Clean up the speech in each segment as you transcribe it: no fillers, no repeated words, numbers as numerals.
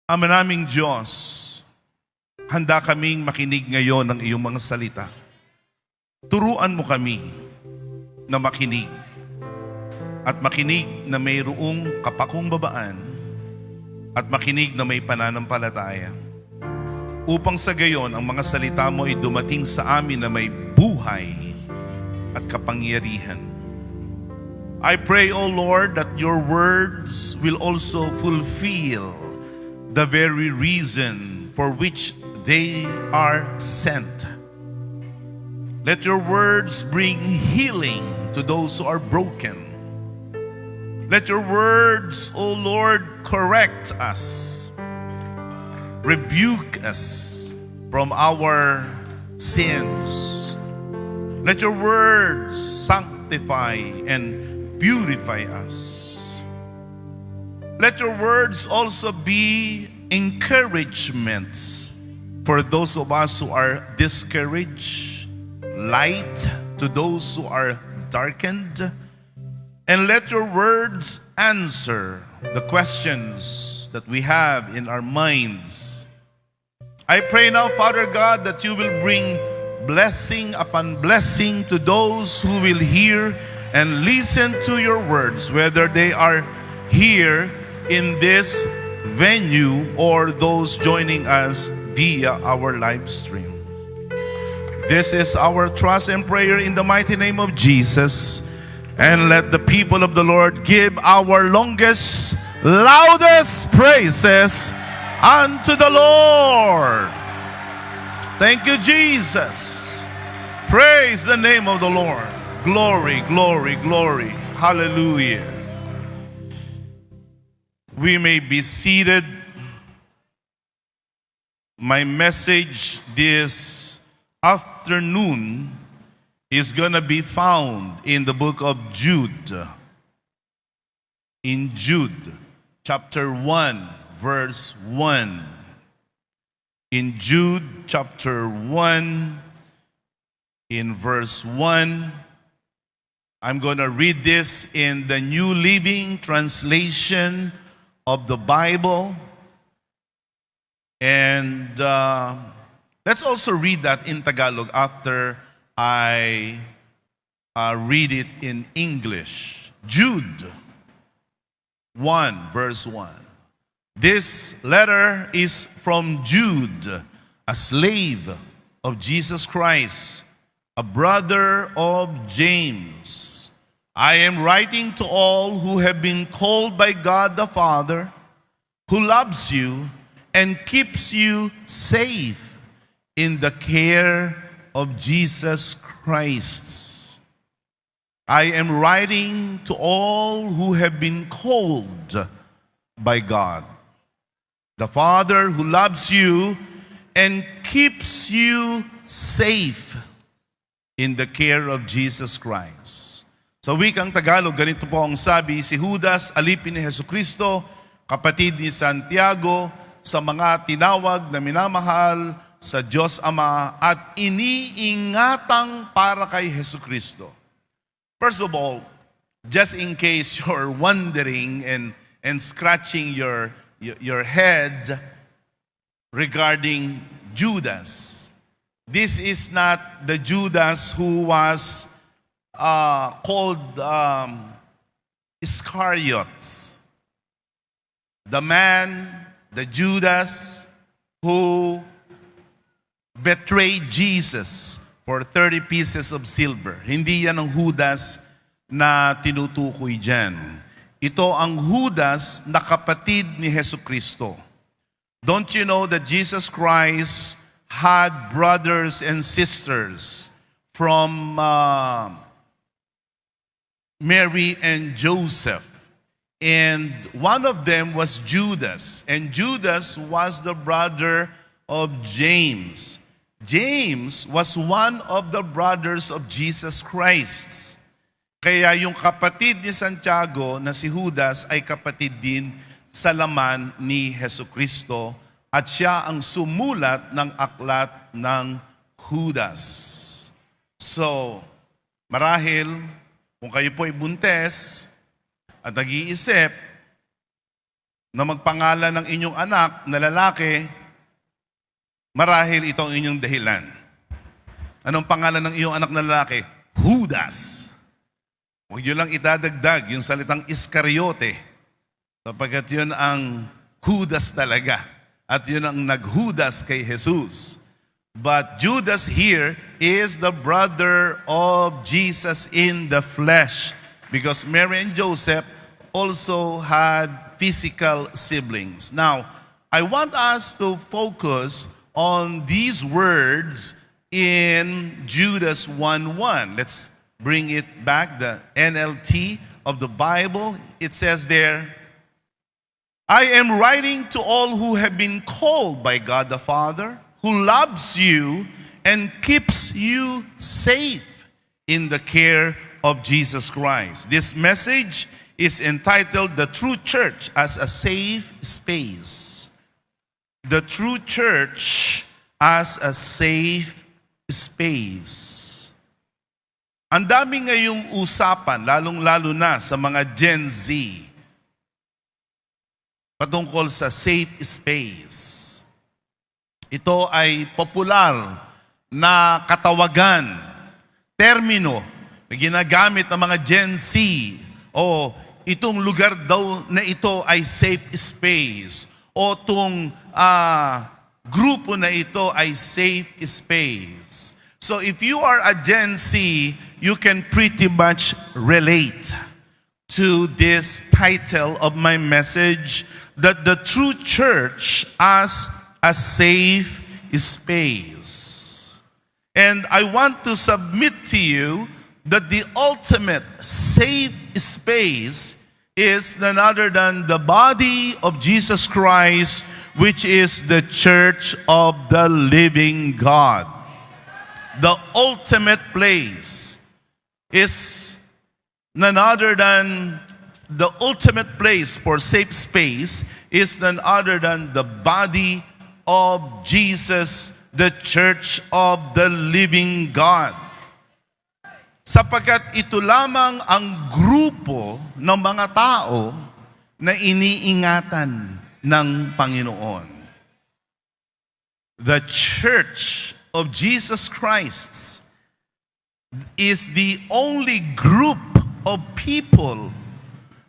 Ama naming Diyos, handa kaming makinig ngayon ng iyong mga salita. Turuan mo kami na makinig at makinig na mayroong kapakumbabaan at makinig na may pananampalataya. Upang sa gayon ang mga salita mo ay dumating sa amin na may buhay at kapangyarihan. I pray, O Lord, that your words will also fulfill the very reason for which they are sent. Let your words bring healing to those who are broken. Let your words, O Lord, correct us, rebuke us from our sins. Let your words sanctify and purify us. Let your words also be encouragements for those of us who are discouraged, light to those who are darkened, and let your words answer the questions that we have in our minds. I pray now, Father God, that you will bring blessing upon blessing to those who will hear and listen to your words, whether they are here in this venue or those joining us via our live stream. This is our trust and prayer in the mighty name of Jesus. And let the people of the Lord give our longest, loudest praises unto the Lord. Thank you, Jesus. Praise the name of the Lord. Glory, glory, glory. Hallelujah. We may be seated. My message this afternoon is going to be found in the book of Jude. In Jude, chapter 1, verse 1. In Jude, chapter 1, in verse 1, I'm going to read this in the New Living Translation of the Bible. And let's also read that in Tagalog after I read it in English. Jude 1, verse 1. This letter is from Jude, a slave of Jesus Christ, a brother of James. I am writing to all who have been called by God the Father, who loves you and keeps you safe in the care of Jesus Christ. I am writing to all who have been called by God, the Father who loves you and keeps you safe in the care of Jesus Christ. Sa wikang Tagalog, ganito po ang sabi, si Judas, alipin ni Jesucristo, kapatid ni Santiago, sa mga tinawag na minamahal sa Diyos Ama at iniingatang para kay Jesucristo. First of all, just in case you're wondering and scratching your head regarding Judas, this is not the Judas who was called Iscariot, the man, the Judas who betrayed Jesus for 30 pieces of silver. Hindi yan ang Judas na tinutukoy dyan. Ito ang Judas na kapatid ni Jesucristo. Don't you know that Jesus Christ had brothers and sisters from Mary and Joseph? And one of them was Judas. And Judas was the brother of James. James was one of the brothers of Jesus Christ. Kaya yung kapatid ni Santiago na si Judas ay kapatid din sa laman ni Jesucristo at siya ang sumulat ng aklat ng Judas. So, marahil, kung kayo po ay buntes at nag-iisip, na magpangalan ng inyong anak na lalaki, marahil ito ang inyong dahilan. Anong pangalan ng iyong anak na lalaki? Judas. Huwag nyo lang idadagdag yung salitang Iscariote, sapagkat yun ang Judas talaga. At yun ang naghudas kay Jesus. But Judas here is the brother of Jesus in the flesh, because Mary and Joseph also had physical siblings. Now, I want us to focus on these words in Judas 1:1. Let's bring it back, the NLT of the Bible. It says there, I am writing to all who have been called by God the Father, who loves you and keeps you safe in the care of Jesus Christ. This message is entitled The True Church as a Safe Space. The True Church as a Safe Space. Ang dami ngayong usapan, lalong-lalo na sa mga Gen Z, patungkol sa safe space. Ito ay popular na katawagan, termino na ginagamit ng mga Gen Z. O itong lugar daw na ito ay safe space. O itong grupo na ito ay safe space. So if you are a Gen Z, you can pretty much relate to this title of my message, that the true church as a safe space. And I want to submit to you that the ultimate safe space is none other than the body of Jesus Christ, which is the church of the living God. The ultimate place is none other than, the ultimate place for safe space is none other than the body of Jesus, the church of the living God. Sapagkat ito lamang ang grupo ng mga tao na iniingatan ng Panginoon. The church of Jesus Christ is the only group of people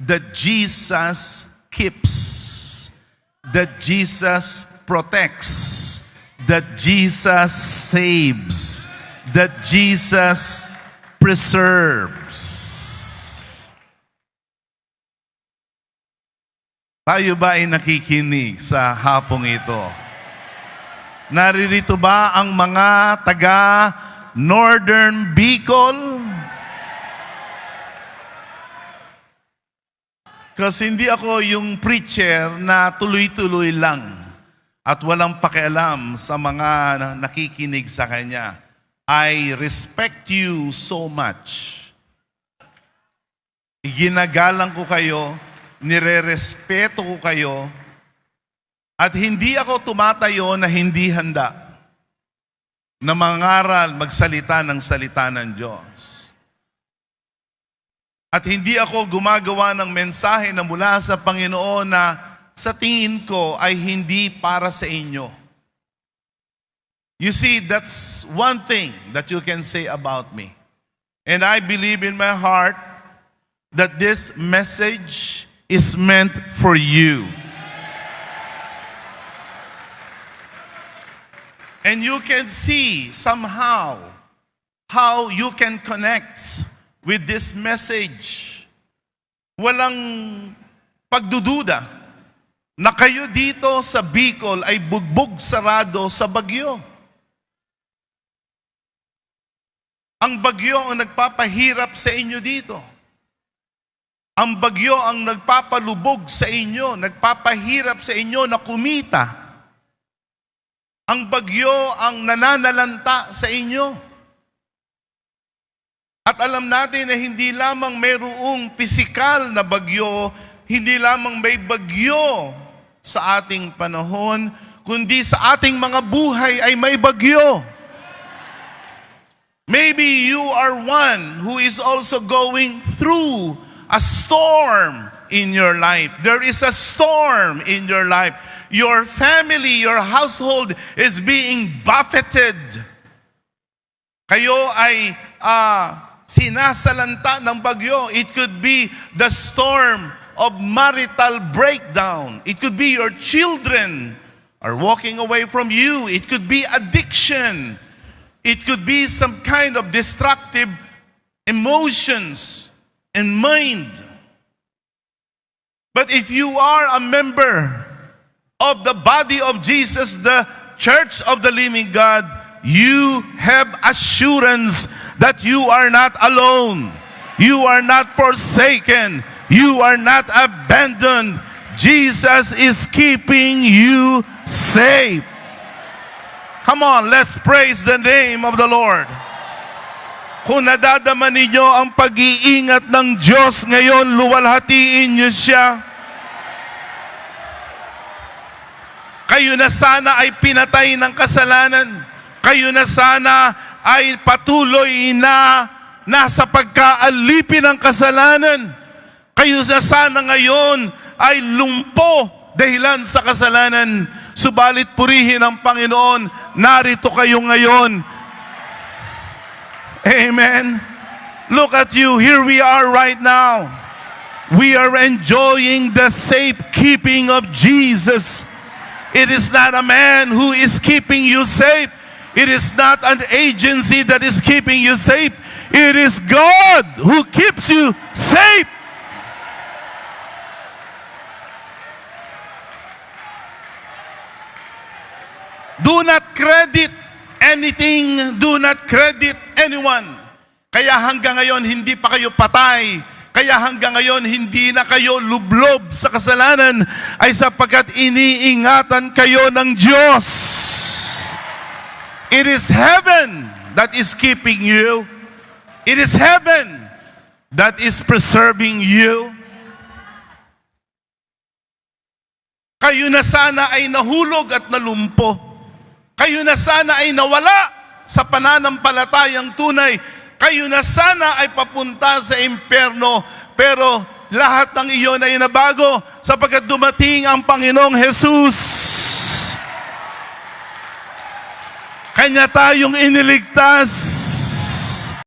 that Jesus keeps, that Jesus protects, that Jesus saves, that Jesus preserves. Tayo ba ay nakikinig sa hapong ito? Naririto ba ang mga taga Northern Bicol? Kasi hindi ako yung preacher na tuloy-tuloy lang at walang pakialam sa mga nakikinig sa kanya. I respect you so much. Ginagalang ko kayo, nire-respeto ko kayo, at hindi ako tumatayo na hindi handa na mangaral, magsalita ng salita ng Diyos. At hindi ako gumagawa ng mensahe na mula sa Panginoon na sa tingin ko ay hindi para sa inyo. You see, that's one thing that you can say about me. And I believe in my heart that this message is meant for you. And you can see somehow how you can connect with this message. Walang pagdududa na kayo dito sa Bicol ay bugbog sarado sa bagyo. Ang bagyo ang nagpapahirap sa inyo dito. Ang bagyo ang nagpapalubog sa inyo, nagpapahirap sa inyo na kumita. Ang bagyo ang nananalanta sa inyo. At alam natin na hindi lamang mayroong pisikal na bagyo, hindi lamang may bagyo sa ating panahon, kundi sa ating mga buhay ay may bagyo. Maybe you are one who is also going through a storm in your life. There is a storm in your life. Your family, your household is being buffeted. Kayo ay sinasalanta ng bagyo. It could be the storm of marital breakdown. It could be your children are walking away from you. It could be addiction. It could be some kind of destructive emotions and mind. But if you are a member of the body of Jesus, the Church of the Living God, you have assurance that you are not alone. You are not forsaken. You are not abandoned. Jesus is keeping you safe. Come on, let's praise the name of the Lord. Kung nadadama ninyo ang pag-iingat ng Diyos ngayon, luwalhatiin niyo siya. Kayo na sana ay pinatay ng kasalanan. Kayo na sana ay patuloy na nasa pagkaalipin ng kasalanan. Kayo na sana ngayon ay lumpo dahilan sa kasalanan. Subalit purihin ang Panginoon, narito kayo ngayon. Amen. Look at you, here we are right now. We are enjoying the safekeeping of Jesus. It is not a man who is keeping you safe. It is not an agency that is keeping you safe. It is God who keeps you safe. Do not credit anything. Do not credit anyone. Kaya hanggang ngayon hindi pa kayo patay. Kaya hanggang ngayon hindi na kayo lublob sa kasalanan ay sapagkat iniingatan kayo ng Diyos. It is heaven that is keeping you. It is heaven that is preserving you. Kayo na sana ay nahulog at nalumpo. Kayo na sana ay nawala sa pananampalatayang tunay. Kayo na sana ay papunta sa impyerno. Pero lahat ng iyon ay nabago sapagkat dumating ang Panginoong Jesus. Kanya tayong iniligtas.